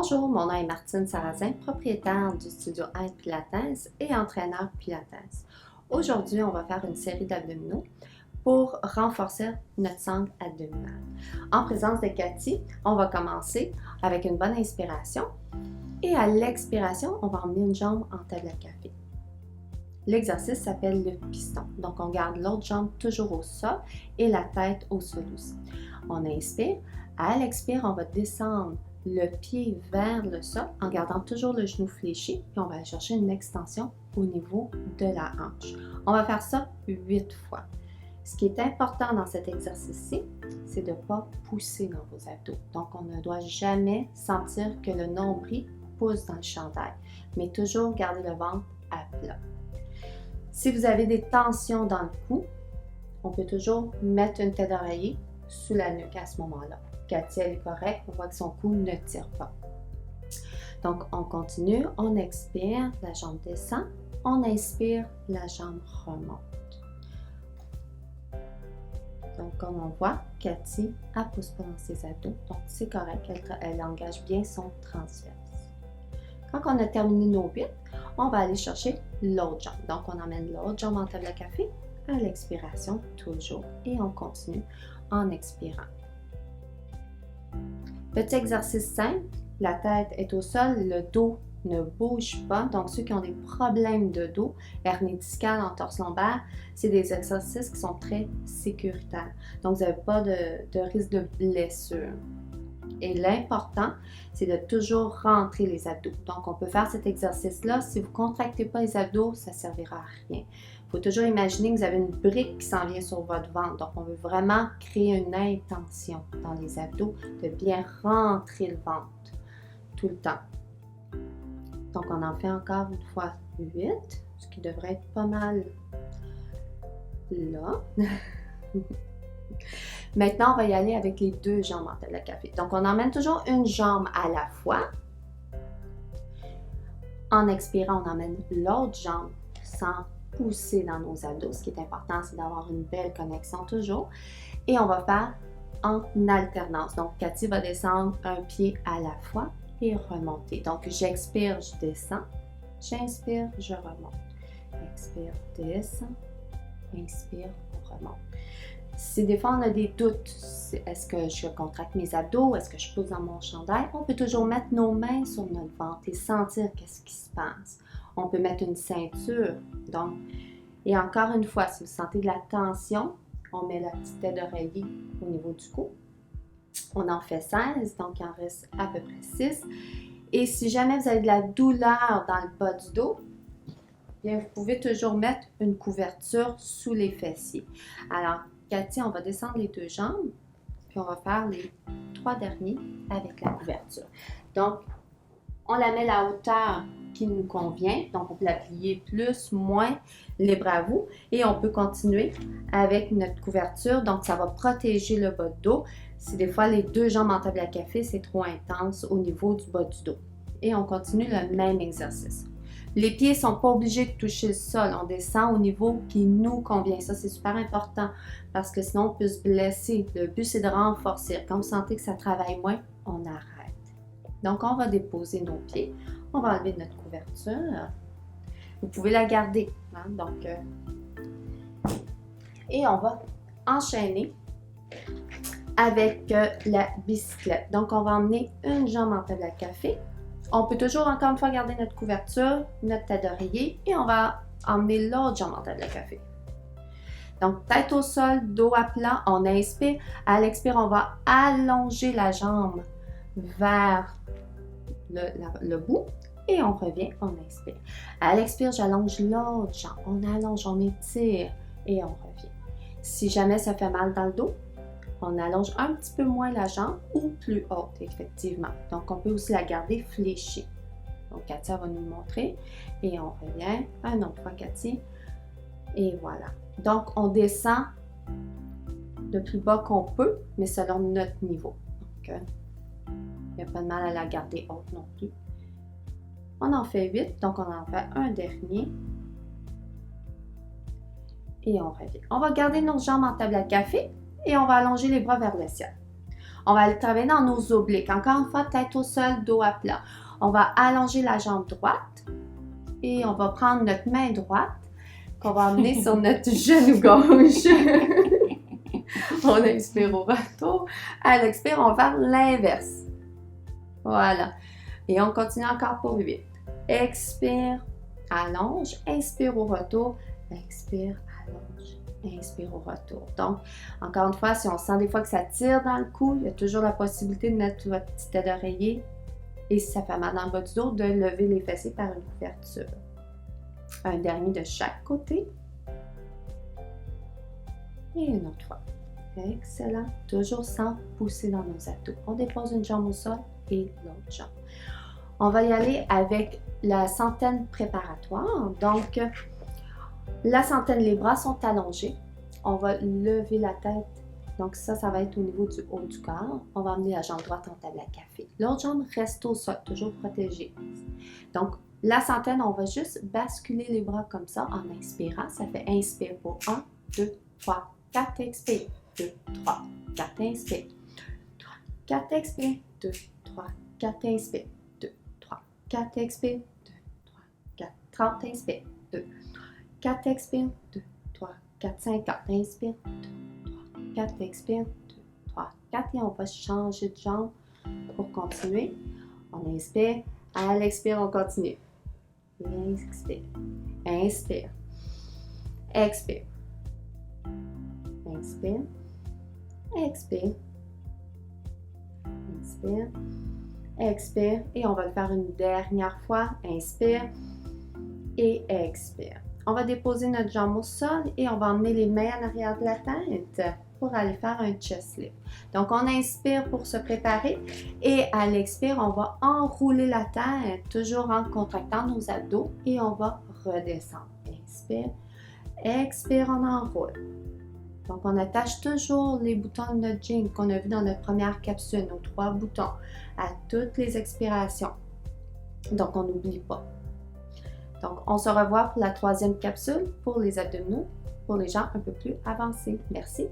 Bonjour, mon nom est Martine Sarrazin, propriétaire du studio Aide Pilates et entraîneur Pilates. Aujourd'hui, on va faire une série d'abdominaux pour renforcer notre sangle abdominale. En présence de Cathy, on va commencer avec une bonne inspiration et à l'expiration, on va emmener une jambe en table à café. L'exercice s'appelle le piston. Donc, on garde l'autre jambe toujours au sol et la tête au sol aussi. On inspire. À l'expire, on va descendre le pied vers le sol en gardant toujours le genou fléchi. Puis on va aller chercher une extension au niveau de la hanche. On va faire ça 8 fois. Ce qui est important dans cet exercice-ci, c'est de ne pas pousser dans vos abdos. Donc, on ne doit jamais sentir que le nombril pousse dans le chandail, mais toujours garder le ventre à plat. Si vous avez des tensions dans le cou, on peut toujours mettre une tête d'oreiller sous la nuque à ce moment-là. Cathy, elle est correcte, on voit que son cou ne tire pas. Donc, on continue, on expire, la jambe descend, on inspire, la jambe remonte. Donc, comme on voit, Cathy, elle ne pousse pas dans ses abdos, donc c'est correct, elle engage bien son transverse. Quand on a terminé nos 8, on va aller chercher l'autre jambe. Donc, on emmène l'autre jambe en table à café à l'expiration, toujours, et on continue en expirant. Petit exercice simple, la tête est au sol, le dos ne bouge pas. Donc, ceux qui ont des problèmes de dos, hernie discale, entorse lombaire, c'est des exercices qui sont très sécuritaires. Donc, vous n'avez pas de risque de blessure. Et l'important, c'est de toujours rentrer les abdos. Donc, on peut faire cet exercice-là. Si vous ne contractez pas les abdos, ça ne servira à rien. Il faut toujours imaginer que vous avez une brique qui s'en vient sur votre ventre. Donc, on veut vraiment créer une intention dans les abdos de bien rentrer le ventre tout le temps. Donc, on en fait encore une fois 8, ce qui devrait être pas mal là. Maintenant, on va y aller avec les deux jambes en table à café. Donc, on emmène toujours une jambe à la fois. En expirant, on emmène l'autre jambe sans pousser dans nos abdos. Ce qui est important, c'est d'avoir une belle connexion toujours. Et on va faire en alternance. Donc, Cathy va descendre un pied à la fois et remonter. Donc, j'expire, je descends. J'inspire, je remonte. Expire, descends. Inspire, on remonte. Si des fois on a des doutes, est-ce que je contracte mes abdos, est-ce que je pousse dans mon chandail, on peut toujours mettre nos mains sur notre ventre et sentir qu'est-ce qui se passe. On peut mettre une ceinture. Donc, et encore une fois, si vous sentez de la tension, on met la petite tête d'oreiller au niveau du cou. On en fait 16, donc il en reste à peu près 6. Et si jamais vous avez de la douleur dans le bas du dos, bien, vous pouvez toujours mettre une couverture sous les fessiers. Alors, Cathy, on va descendre les deux jambes, puis on va faire les 3 derniers avec la couverture. Donc, on la met à la hauteur qui nous convient. Donc, on peut la plier plus, moins, libre à vous. Et on peut continuer avec notre couverture. Donc, ça va protéger le bas de dos. Si des fois, les deux jambes en table à café, c'est trop intense au niveau du bas du dos. Et on continue le même exercice. Les pieds ne sont pas obligés de toucher le sol. On descend au niveau qui nous convient. Ça, c'est super important parce que sinon, on peut se blesser. Le but, c'est de renforcer. Quand vous sentez que ça travaille moins, on arrête. Donc, on va déposer nos pieds. On va enlever notre couverture. Vous pouvez la garder. Hein? Donc, et on va enchaîner avec la bicyclette. Donc, on va emmener une jambe en table à café. On peut toujours, encore une fois, garder notre couverture, notre tête d'oreiller et on va emmener l'autre jambe en table à café. Donc, tête au sol, dos à plat, on inspire. À l'expire, on va allonger la jambe vers le bout et on revient, on inspire. À l'expire, j'allonge l'autre jambe. On allonge, on étire et on revient. Si jamais ça fait mal dans le dos, on allonge un petit peu moins la jambe ou plus haute, effectivement. Donc, on peut aussi la garder fléchie. Donc, Cathy va nous le montrer. Et on revient. Un autre fois, Cathy. Et voilà. Donc, on descend le plus bas qu'on peut, mais selon notre niveau. Donc, il n'y a pas de mal à la garder haute non plus. On en fait 8. Donc, on en fait un dernier. Et on revient. On va garder nos jambes en table à café. Et on va allonger les bras vers le ciel. On va aller travailler dans nos obliques. Encore une fois, tête au sol, dos à plat. On va allonger la jambe droite et on va prendre notre main droite qu'on va emmener sur notre genou gauche. On inspire au retour. À l'expire, on va faire l'inverse. Voilà. Et on continue encore pour 8. Expire, allonge, inspire au retour, expire, allonge, inspire au retour. Donc, encore une fois, si on sent des fois que ça tire dans le cou, il y a toujours la possibilité de mettre votre petit tête d'oreiller et si ça fait mal dans le bas du dos, de lever les fessiers par une ouverture. Un dernier de chaque côté. Et une autre fois. Excellent. Toujours sans pousser dans nos abdos. On dépose une jambe au sol et l'autre jambe. On va y aller avec la centaine préparatoire. Donc, la centaine, les bras sont allongés. On va lever la tête. Donc ça va être au niveau du haut du corps. On va amener la jambe droite en table à café. L'autre jambe reste au sol, toujours protégée. Donc, la centaine, on va juste basculer les bras comme ça en inspirant. Ça fait inspire pour 1, 2, 3, 4, expire. 2, 3, 4, inspire. 4, expire. 2, 3, 4, inspire. 2, 3, 4, expire. 2, 3, 4, 30, inspire. 2, 4, expire. 2, 3, 4, 50, inspire. 2, 3, 4, expire. 2, 3, 4 et on va changer de jambe pour continuer. On inspire. À l'expire, on continue. Inspire. Inspire. Expire. Inspire. Expire. Inspire. Expire. Et on va le faire une dernière fois. Inspire. Et expire. On va déposer notre jambe au sol et on va emmener les mains en arrière de la tête pour aller faire un chest lift. Donc, on inspire pour se préparer et à l'expire, on va enrouler la tête, toujours en contractant nos abdos et on va redescendre. Inspire. Expire, on enroule. Donc, on attache toujours les boutons de notre jean qu'on a vu dans notre première capsule, nos 3 boutons, à toutes les expirations. Donc, on n'oublie pas. Donc, on se revoit pour la 3e capsule pour les abdominaux, pour les gens un peu plus avancés. Merci.